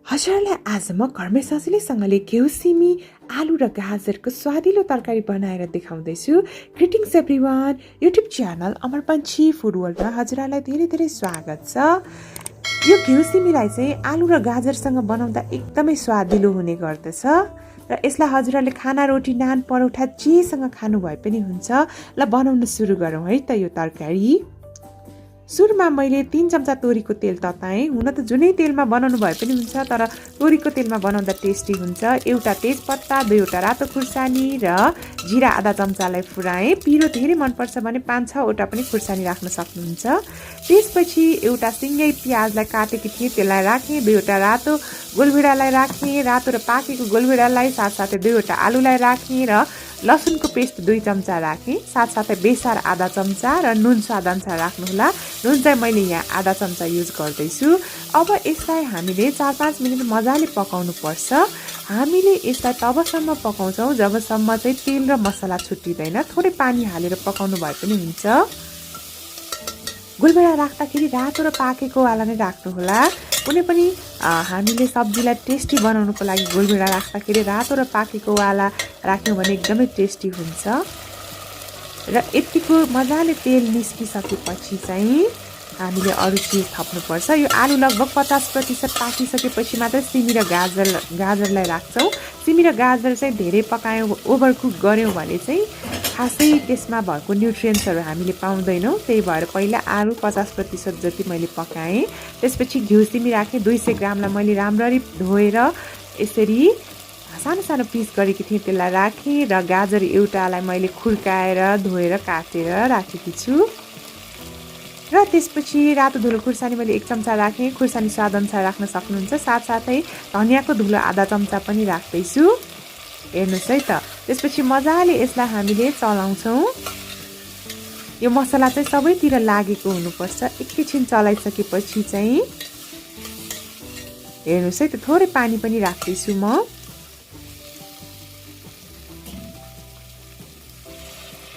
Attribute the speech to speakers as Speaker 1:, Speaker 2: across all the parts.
Speaker 1: हजुरलाई आज म घरमै सजिलैसँगले घिउ सिमी आलु र गाजरको स्वादिलो तरकारी बनाएर देखाउँदैछु। Greetings everyone, YouTube channel Amarpanchhi food वर्ल्डमा हजुरलाई धेरै धेरै स्वागत छ। यो घिउ सिमीलाई चाहिँ आलु र गाजरसँग बनाउँदा एकदमै स्वादिलो हुने गर्दछ र यसलाई हजुरले खाना रोटी नान परोठा जेसँग खानु भए पनि हुन्छ। ल बनाउन सुरु गरौँ है त यो तरकारी। सुरुमा मैले 3 चम्चा तोरीको तेल तताएँ। हुन त जुनै तेलमा बनाउनु भए पनि हुन्छ, तर तोरीको तेलमा बनाउँदा टेस्टी हुन्छ। एउटा तेजपत्ता, 2वटा रातो खुर्सानी र जिरा आधा चम्चालाई फुराएँ। पिरो धेरै मनपर्छ भने 5-6 वटा पनि खुर्सानी राख्न सक्नुहुन्छ। त्यसपछि एउटा सिङ्गै प्याजलाई काटेकी थिएँ, त्यसलाई राखेँ। 2वटा रातो गोलभेडालाई राखेँ। रातो र पाकेको गोलभेडालाई साथसाथै 2वटा आलुलाई राखेँ र लसुनको पेस्ट 2 चम्चा राखेँ। साथसाथै बेसार आधा चम्चा र नुन स्वादअनुसार राख्नुहोला। नुन चाहिँ मैले यहाँ आधा चम्चा युज गर्दैछु। अब यसलाई हामीले 4-5 मिनट मजाले पकाउनु पर्छ। हामीले यसलाई तबसम्म पकाउँछौँ जबसम्म चाहिँ तेल र मसला छुट्टिँदैन। थोरै पानी हालेर पकाउनु भए पनि हुन्छ। गोलभेडा राख्दाखेरि रातो र पाकेको वाला नै राख्नुहोला। कुनै पनि हामीले सब्जीलाई टेस्टी बनाउनुको लागि गोलभेडा राख्दाखेरि रातो र पाकेको वाला राख्यौँ भने एकदमै टेस्टी हुन्छ। र यतिको मजाले तेल निस्किसकेपछि चाहिँ हामीले अरू चिज थप्नुपर्छ। यो आलु लगभग 50% पाकिसकेपछि मात्रै सिमी र गाजरलाई राख्छौँ। सिमी र गाजर चाहिँ धेरै पकायौँ, ओभरकुक गऱ्यौँ भने चाहिँ खासै त्यसमा भएको न्युट्रियन्ट्सहरू हामीले पाउँदैनौँ। त्यही भएर पहिला आलु 50% जति मैले पकाएँ। त्यसपछि घिउ सिमी राखेँ। 200 ग्रामलाई मैले राम्ररी धोएर यसरी सानो सानो पिस गरेकी थिएँ, त्यसलाई राखेँ। र गाजर एउटालाई मैले खुर्काएर धोएर काटेर राखेकी छु। र त्यसपछि रातो धुलो खुर्सानी मैले 1 चम्चा राखेँ। खुर्सानी स्वादअनुसार राख्न सक्नुहुन्छ। साथसाथै धनियाँको धुलो आधा चम्चा पनि राख्दैछु। हेर्नुहोस् है त। त्यसपछि मजाले यसलाई हामीले चलाउँछौँ। यो मसला चाहिँ सबैतिर लागेको हुनुपर्छ। एकैछिन चलाइसकेपछि चाहिँ हेर्नुहोस् है त, थोरै पानी पनि राख्दैछु म।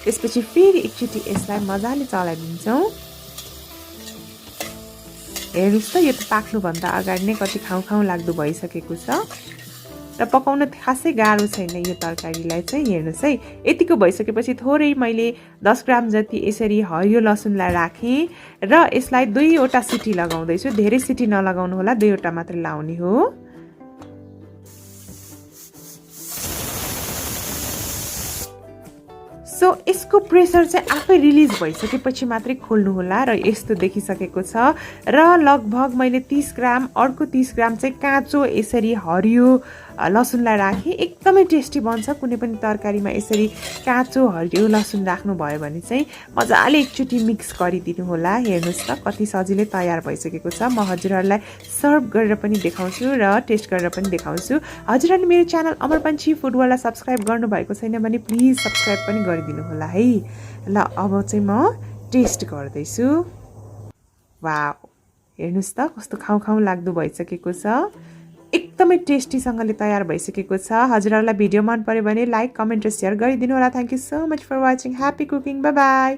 Speaker 1: त्यसपछि फेरि एकचोटि यसलाई मजाले चलाइदिन्छौँ। हेर्नुहोस् त, यो त पाक्नुभन्दा अगाडि नै कति खाउँ लाग्दो भइसकेको छ र पकाउन खासै गाह्रो छैन यो तरकारीलाई चाहिँ। हेर्नुहोस् है, यतिको भइसकेपछि थोरै मैले 10 ग्राम जति यसरी हरियो लसुनलाई राखेँ र यसलाई 2वटा सिटी लगाउँदैछु। धेरै सिटी नलगाउनु होला, 2वटा मात्रै लाउने हो। सो यसको प्रेसर चाहिँ आफै रिलिज भइसकेपछि मात्रै खोल्नु होला। र यस्तो देखिसकेको छ। र लगभग मैले 30 ग्राम, अर्को 30 ग्राम चाहिँ काँचो यसरी हरियो लसुनलाई राखेँ। एकदमै टेस्टी बन्छ। कुनै पनि तरकारीमा यसरी काँचो हरियो लसुन राख्नुभयो भने चाहिँ मजाले एकचोटि मिक्स गरिदिनु होला। हेर्नुहोस् त, कति सजिलै तयार भइसकेको छ। म हजुरहरूलाई सर्भ गरेर पनि देखाउँछु र टेस्ट गरेर पनि देखाउँछु। हजुरहरूले मेरो च्यानल अमरपन्छी फुड वर्ल्डलाई सब्सक्राइब गर्नुभएको छैन भने प्लिज सब्सक्राइब पनि गरिदिनु होला है। ल अब चाहिँ म टेस्ट गर्दैछु। वाउ, हेर्नुहोस् त कस्तो खाउँ लाग्दो भइसकेको छ। एकदमै टेस्टीसँगले तयार भइसकेको छ। हजुरहरूलाई भिडियो मन पर्यो भने लाइक, कमेन्ट र सेयर गरिदिनु होला। Thank you so much for watching. Happy cooking. Bye by.